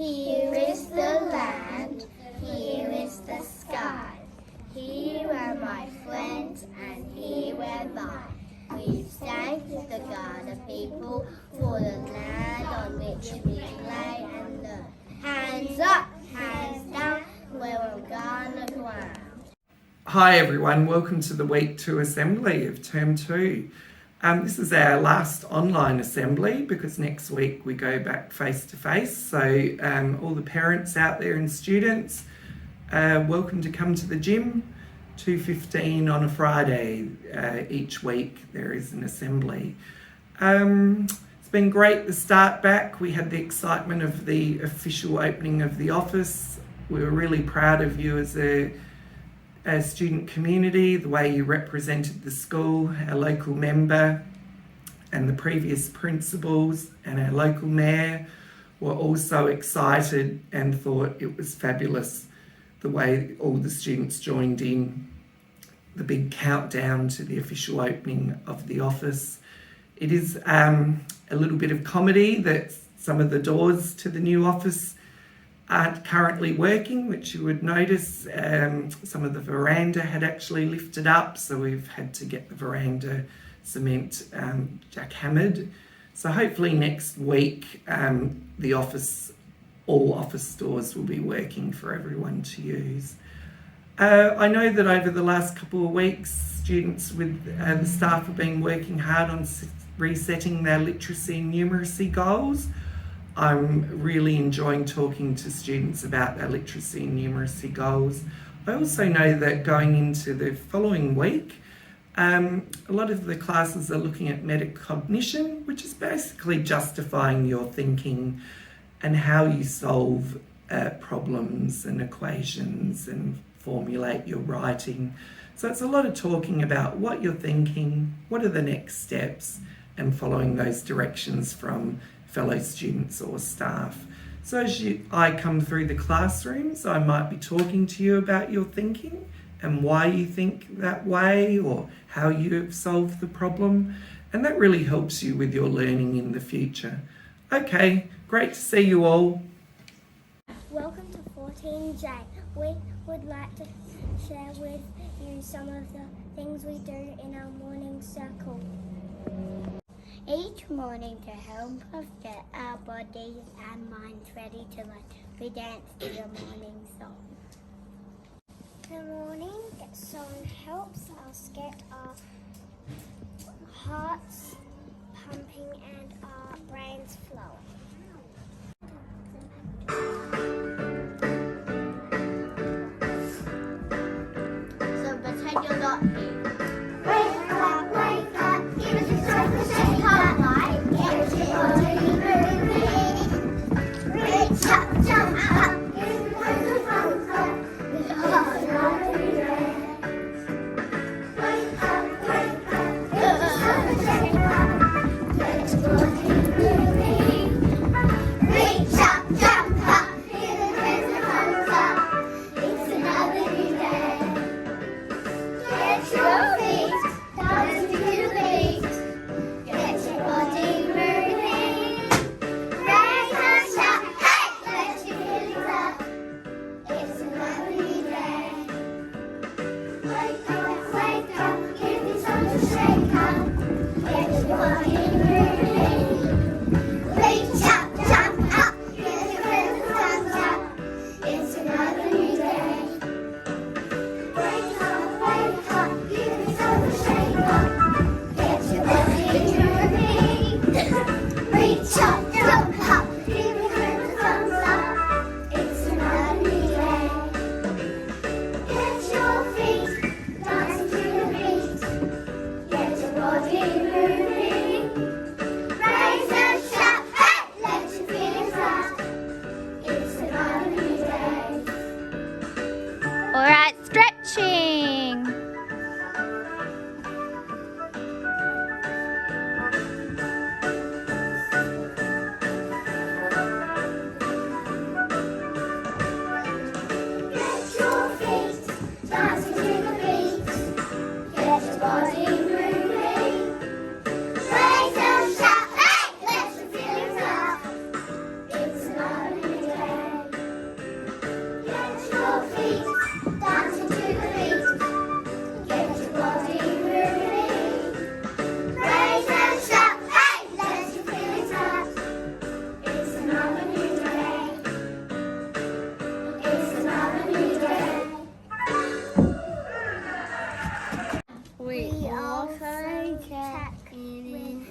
Here is the land, here is the sky. Here are my friends and here am I. We stand with the Ghana people for the land on which we play and learn. Hands up, hands down, we're on Ghana ground. Hi everyone, welcome to the Week 2 Assembly of Term 2. This is our last online assembly because next week we go back face to face. So all the parents out there and students, welcome to come to the gym. 2:15 on a Friday each week there is an assembly. It's been great the start back. We had the excitement of the official opening of the office. We were really proud of you as a student community, the way you represented the school, our local member and the previous principals and our local mayor were all so excited and thought it was fabulous the way all the students joined in the big countdown to the official opening of the office. It is a little bit of comedy that some of the doors to the new office aren't currently working, which you would notice. Some of the veranda had actually lifted up, so we've had to get the veranda cement jackhammered. So hopefully next week all office doors will be working for everyone to use. I know that over the last couple of weeks, students with the staff have been working hard on resetting their literacy and numeracy goals. I'm really enjoying talking to students about their literacy and numeracy goals. I also know that going into the following week, a lot of the classes are looking at metacognition, which is basically justifying your thinking and how you solve problems and equations and formulate your writing. So it's a lot of talking about what you're thinking, what are the next steps, and following those directions from fellow students or staff. So as I come through the classrooms, I might be talking to you about your thinking and why you think that way or how you have solved the problem. And that really helps you with your learning in the future. Okay, great to see you all. Welcome to 14J. We would like to share with you some of the things we do in our morning circle. Each morning, to help us get our bodies and minds ready to learn, we dance to the morning song. The morning song helps us get our hearts pumping and our brains flowing. So pretend you're not here. Wake up, give us time to shake our life. Get your body moving. Reach up, jump up, give us time to funk up. It's another day. Wake up, give us time to shake up. Get your body moving. Reach up, jump up, give us time to funk up. It's another day. Get your feet dance to the beat. Get your body moving. Raise hands up, hey! Let your feelings up. It's another day. Wake up, give me time to shake up. Get your body moving. Reach up, jump up, get your feelings pumped up. It's another day. Wake up, give me time to shake up. Get your body moving. Reach up, jump up, give me a thumbs up. It's another day. Get your feet dancing to the beat. Get your body moving.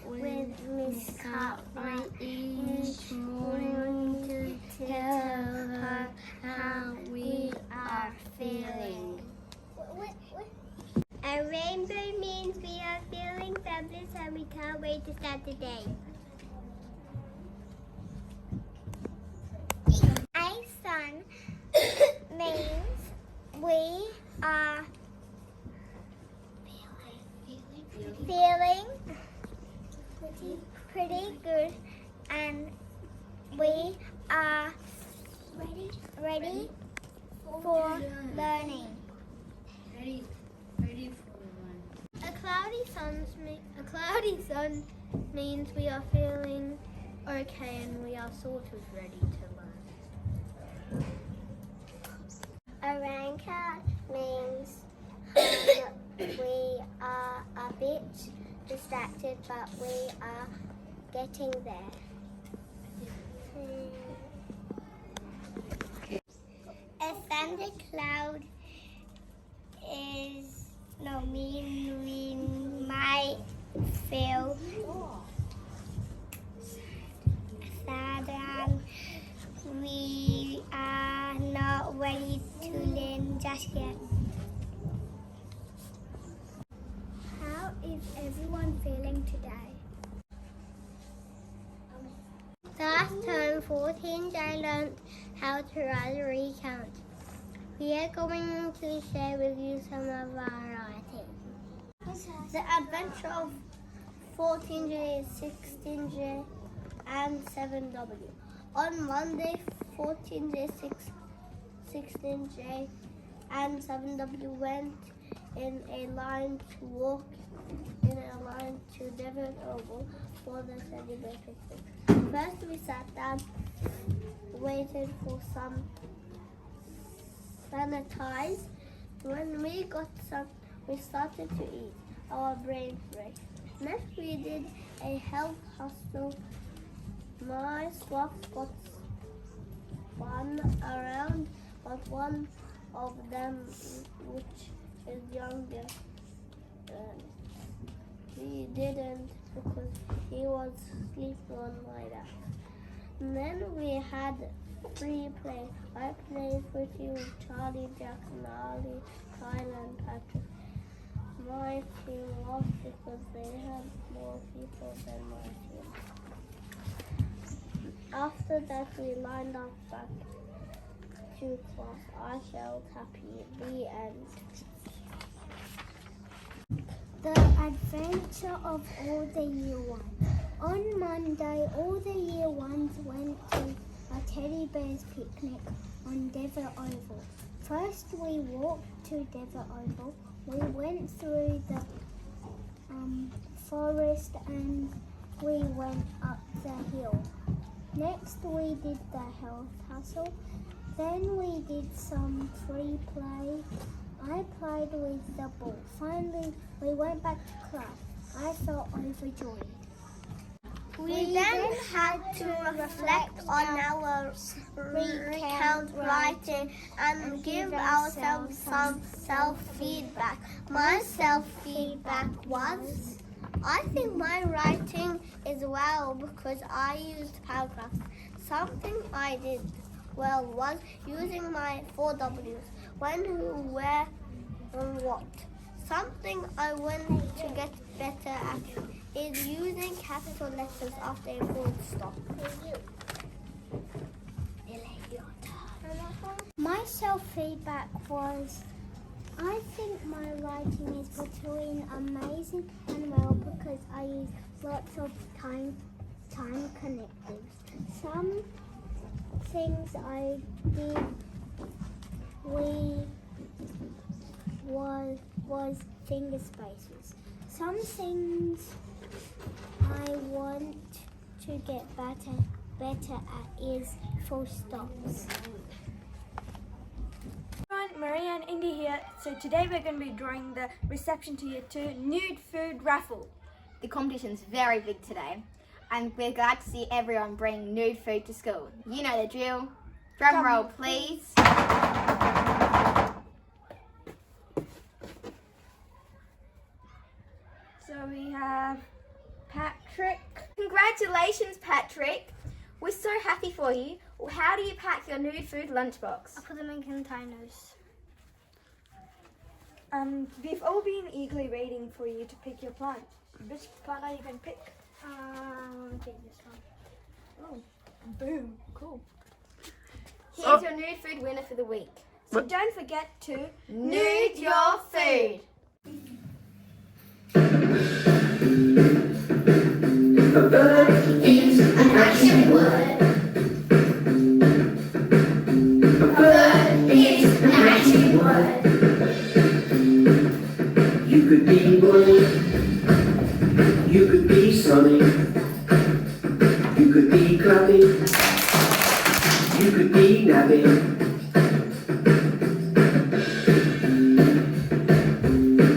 with Miss Cartwright each morning to tell her how we are feeling. A rainbow means we are feeling fabulous and we can't wait to start the day. A sun means we are feeling pretty good and we are ready for learning. A cloudy sun means we are feeling okay and we are sort of ready to learn. A rain cloud means we are a bit distracted, but we are getting there. A thundercloud we might feel sad and we are not ready to learn just yet. How is everyone feeling today? Last time 14J learned how to write a recount. We are going to share with you some of our writing. The adventure of 14J, 16J and 7W. On Monday, 14J, 16J and 7W went in a line to walk in a line to Devon Oval for the celebratory picnic. First we sat down, waited for some sanitize. When we got some, we started to eat. Our brains raced. Next we did a health hustle. My swap got spun around, but one of them, which is younger, he didn't because he was sleeping on my lap. And then we had free play. I played footy with Charlie, Jackson, Ali, Kyle and Patrick. My team lost because they had more people than my team. After that we lined up back to class. I felt happy. The end. The adventure of all the year ones. On Monday, all the year ones went to a teddy bear's picnic on Devon Oval. First we walked to Devon Oval. We went through the forest and we went up the hill. Next we did the health hustle. Then we did some free play. I played with the ball. Finally, we went back to class. I felt overjoyed. We then had to reflect on our recount writing and give ourselves some self-feedback. My self-feedback was, I think my writing is well because I used paragraphs. Something I did well was using my 4 W's. When, who, where, and what. Something I want to get better at is using capital letters after a full stop. My self-feedback was, I think my writing is between amazing and well because I use lots of time connectives. Some things I did was finger spaces. Some things I want to get better at is full stops. Everyone, Maria and Indy here. So today we're going to be drawing the reception to Year 2 Nude Food Raffle. The competition's very big today, and we're glad to see everyone bring nude food to school. You know the drill. Drum roll, please. So we have Patrick. Congratulations, Patrick. We're so happy for you. Well, how do you pack your Nude food lunchbox? I put them in containers. We've all been eagerly waiting for you to pick your plant. Which plant are you going to pick? Take this one. Oh, boom, cool. Here's your Nude food winner for the week. So don't forget to Nude your food. A verb is an action word. A verb is an action word. You could be bully. You could be sunny. You could be clapping. You could be napping.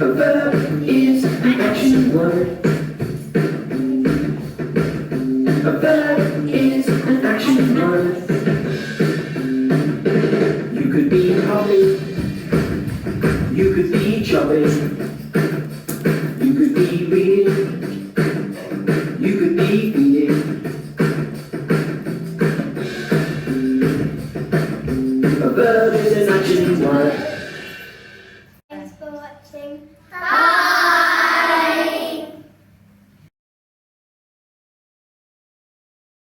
A verb is an action word. A verb is an action word. You could be hopping. You could be chopping. You could be reading. You could be feeding. A verb is an action word.